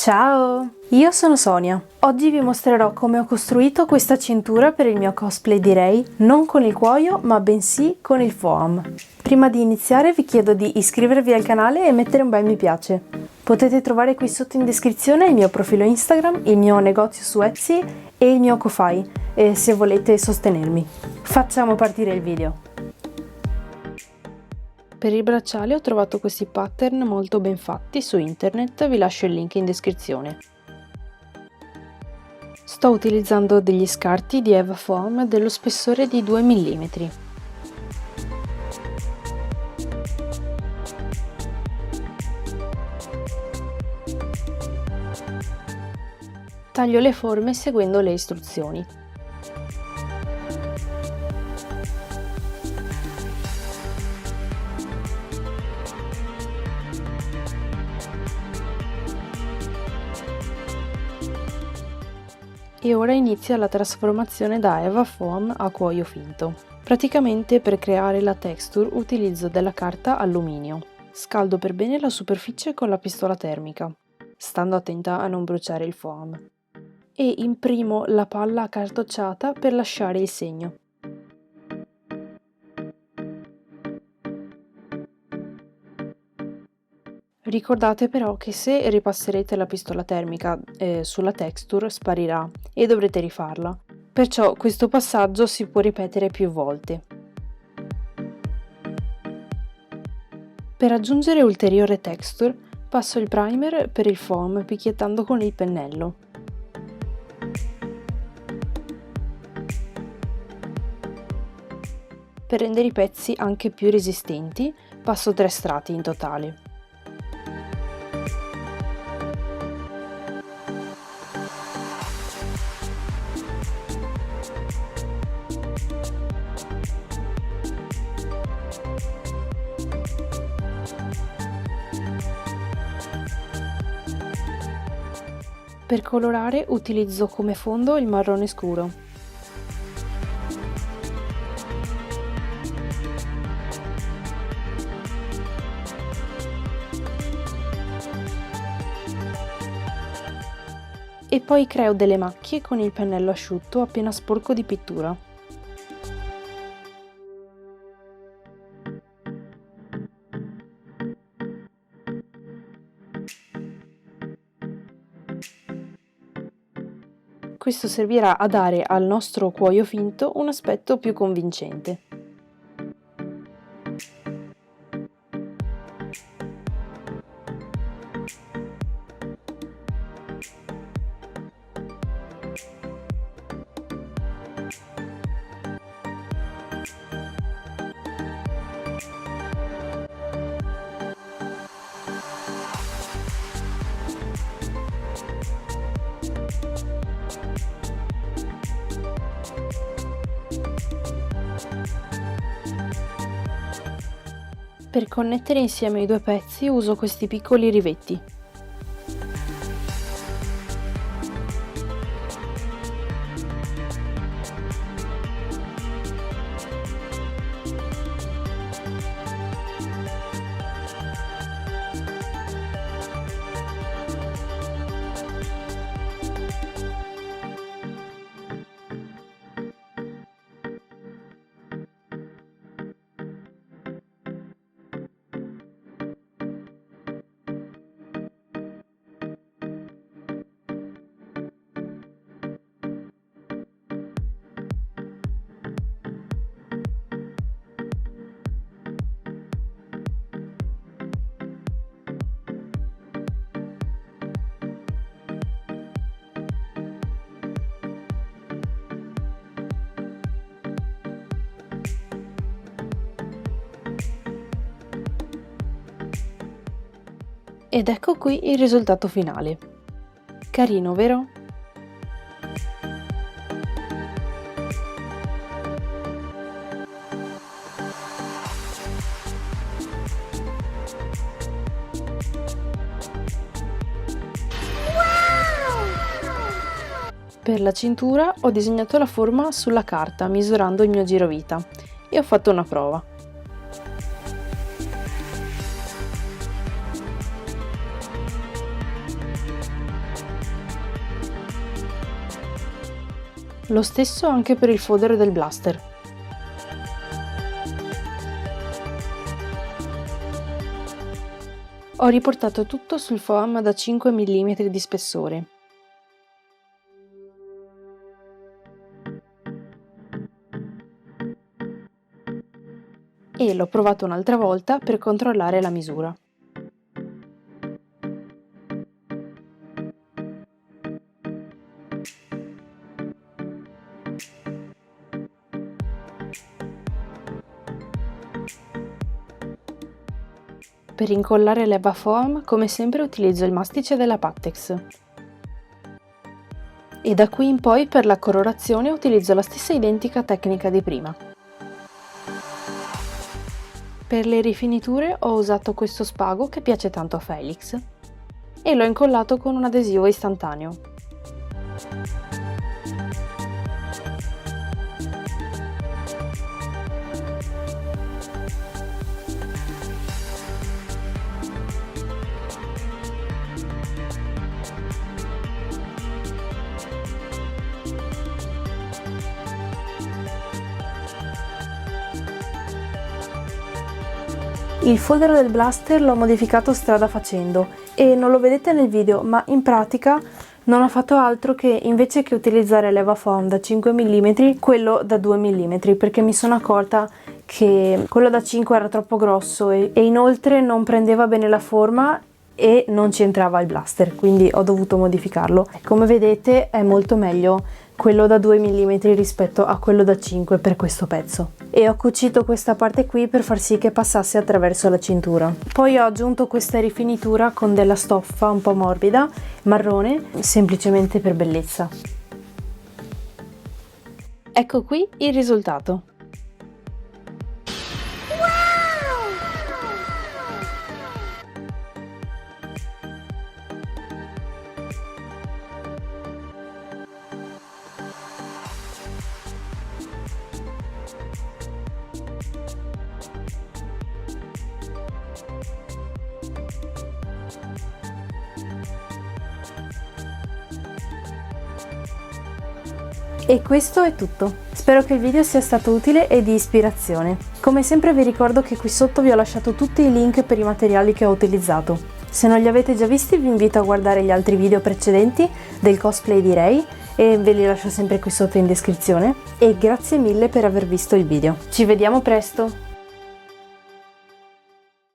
Ciao! Io sono Sonia. Oggi vi mostrerò come ho costruito questa cintura per il mio cosplay di Rei, non con il cuoio ma bensì con il foam. Prima di iniziare vi chiedo di iscrivervi al canale e mettere un bel mi piace. Potete trovare qui sotto in descrizione il mio profilo Instagram, il mio negozio su Etsy e il mio Ko-Fi, se volete sostenermi. Facciamo partire il video! Per il bracciale ho trovato questi pattern molto ben fatti su internet, vi lascio il link in descrizione. Sto utilizzando degli scarti di Eva Foam dello spessore di 2 mm. Taglio le forme seguendo le istruzioni. E ora inizia la trasformazione da Eva Foam a cuoio finto. Praticamente per creare la texture utilizzo della carta alluminio. Scaldo per bene la superficie con la pistola termica, stando attenta a non bruciare il foam. E imprimo la palla accartocciata per lasciare il segno. Ricordate però che se ripasserete la pistola termica sulla texture sparirà e dovrete rifarla, perciò questo passaggio si può ripetere più volte. Per aggiungere ulteriore texture passo il primer per il foam picchiettando con il pennello. Per rendere i pezzi anche più resistenti passo 3 strati in totale. Per colorare utilizzo come fondo il marrone scuro. E poi creo delle macchie con il pennello asciutto appena sporco di pittura. Questo servirà a dare al nostro cuoio finto un aspetto più convincente. Per connettere insieme i due pezzi uso questi piccoli rivetti. Ed ecco qui il risultato finale. Carino, vero? Per la cintura ho disegnato la forma sulla carta misurando il mio girovita e ho fatto una prova. Lo stesso anche per il fodero del blaster. Ho riportato tutto sul foam da 5 mm di spessore. E l'ho provato un'altra volta per controllare la misura. Per incollare l'Eva Foam, come sempre utilizzo il mastice della Pattex. E da qui in poi per la colorazione utilizzo la stessa identica tecnica di prima. Per le rifiniture ho usato questo spago che piace tanto a Felix e l'ho incollato con un adesivo istantaneo. Il fodero del blaster l'ho modificato strada facendo e non lo vedete nel video, ma in pratica non ho fatto altro che invece che utilizzare l'Eva Foam da 5 mm, quello da 2 mm, perché mi sono accorta che quello da 5 era troppo grosso e inoltre non prendeva bene la forma e non ci entrava il blaster, quindi ho dovuto modificarlo. Come vedete è molto meglio quello da 2 mm rispetto a quello da 5 per questo pezzo. E ho cucito questa parte qui per far sì che passasse attraverso la cintura. Poi ho aggiunto questa rifinitura con della stoffa un po' morbida, marrone, semplicemente per bellezza. Ecco qui il risultato. E questo è tutto. Spero che il video sia stato utile e di ispirazione. Come sempre vi ricordo che qui sotto vi ho lasciato tutti i link per i materiali che ho utilizzato. Se non li avete già visti vi invito a guardare gli altri video precedenti del cosplay di Rei e ve li lascio sempre qui sotto in descrizione. E grazie mille per aver visto il video. Ci vediamo presto!